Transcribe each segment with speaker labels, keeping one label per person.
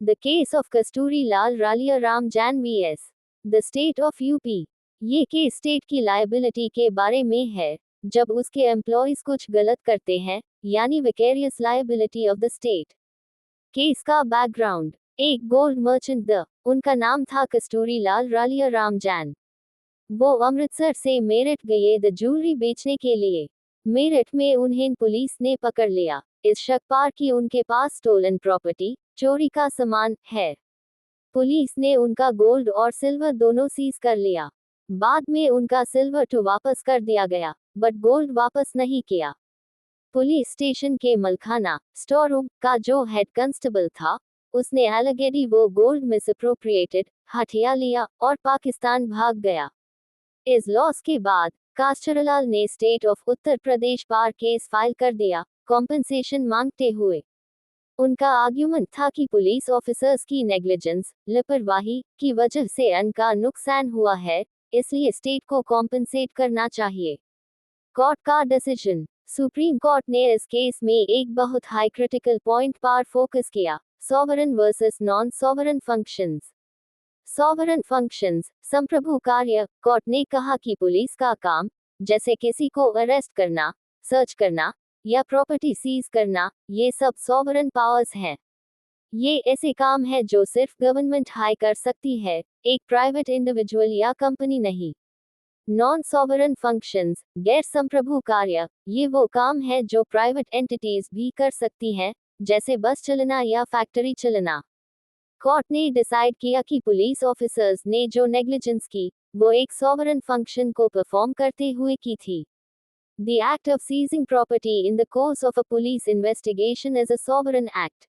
Speaker 1: The case of Kasturi Lal Ralia Ram Jain vs the state of UP. ये case state की liability के बारे में है जब उसके एम्प्लॉयज कुछ गलत करते हैं, यानी vicarious liability of the state. Case का बैकग्राउंड, एक गोल्ड मर्चेंट उनका नाम था कस्तूरी लाल रालिया राम जैन। वो अमृतसर से मेरठ गए द ज्वेलरी बेचने के लिए। मेरठ में उन्हें पुलिस ने पकड़ लिया, इस शक पर कि उनके पास स्टोलन प्रॉपर्टी, चोरी का सामान है। पुलिस ने उनका गोल्ड और सिल्वर दोनों सीज कर लिया। बाद में उनका सिल्वर तो वापस कर दिया गया, बट गोल्ड वापस नहीं किया। पुलिस स्टेशन के मलखाना स्टोर रूम का जो हेड कांस्टेबल था, उसने एलिगेडी वो गोल्ड मिसअप्रोप्रिएटेड हथिया लिया और पाकिस्तान भाग गया। इस लॉस के बाद कास्टरलाल ने स्टेट ऑफ उत्तर प्रदेश पर केस फाइल कर दिया, कॉम्पेंसेशन मांगते हुए। उनका आर्ग्यूमेंट था कि पुलिस ऑफिसर्स की नेग्लिजेंस, लापरवाही की वजह से उनका नुकसान हुआ है, इसलिए स्टेट को कॉम्पेंसेट करना चाहिए। कोर्ट का डिसीजन, सुप्रीम कोर्ट ने इस केस में एक बहुत हाई क्रिटिकल पॉइंट पर फोकस किया, sovereign versus non sovereign functions. Sovereign functions, संप्रभु कार्य। कोर्ट ने कहा कि पुलिस का काम, जैसे किसी को अरेस्ट करना, सर्च करना या प्रॉपर्टी सीज करना, ये सब सॉवरन पावर्स हैं। ये ऐसे काम है जो सिर्फ गवर्नमेंट हाई कर सकती है, एक प्राइवेट इंडिविजुअल या कंपनी नहीं। नॉन सॉवरन फंक्शंस, गैर संप्रभु कार्य, ये वो काम है जो प्राइवेट एंटिटीज भी कर सकती हैं, जैसे बस चलना या फैक्ट्री चलना। कोर्ट ने डिसाइड किया कि पुलिस ऑफिसर्स ने जो नेग्लिजेंस की, वो एक सॉवरन फंक्शन को परफॉर्म करते हुए की थी। The act of seizing property in the course of a police investigation is a sovereign act.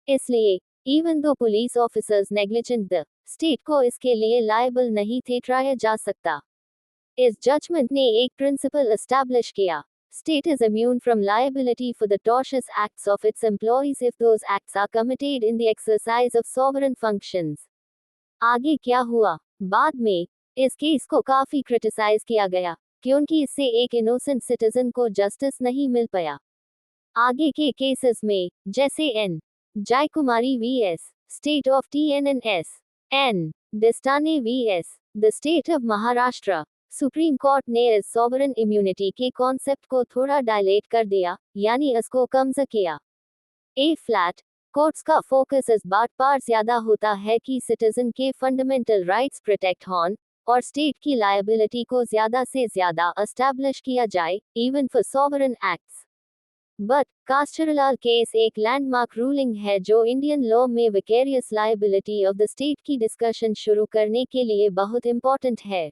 Speaker 1: इसलिए, even though police officers negligent the state को इसके लिए liable नहीं थे ठहराया जा सकता। इस जजमेंट ने एक प्रिंसिपल एस्टैब्लिश किया, state is immune from liability for the tortious acts of its employees if those acts are committed in the exercise of sovereign functions. आगे क्या हुआ? बाद में इस केस को काफी क्रिटिसाइज किया गया, क्योंकि इससे एक इनोसेंट सिटीजन को जस्टिस नहीं मिल पाया। आगे के केसेस में, जैसे N Jayakumari vs state of TNNS, N दिस्ताने vs the state of Maharashtra, Supreme Court ने इस सॉवरन इम्यूनिटी के कॉन्सेप्ट को थोड़ा डायलेट कर दिया, यानी इसको कमजोर किया। ए फ्लैट कोर्ट्स का फोकस इस बात पर ज्यादा होता है कि सिटीजन के फंडामेंटल राइट्स प्रोटेक्ट हों और स्टेट की लायबिलिटी को ज्यादा से ज्यादा एस्टैब्लिश किया जाए, even for sovereign acts. But Kasturilal case एक लैंडमार्क रूलिंग है जो इंडियन लॉ में vicarious liability of the state की डिस्कशन शुरू करने के लिए बहुत इंपॉर्टेंट है।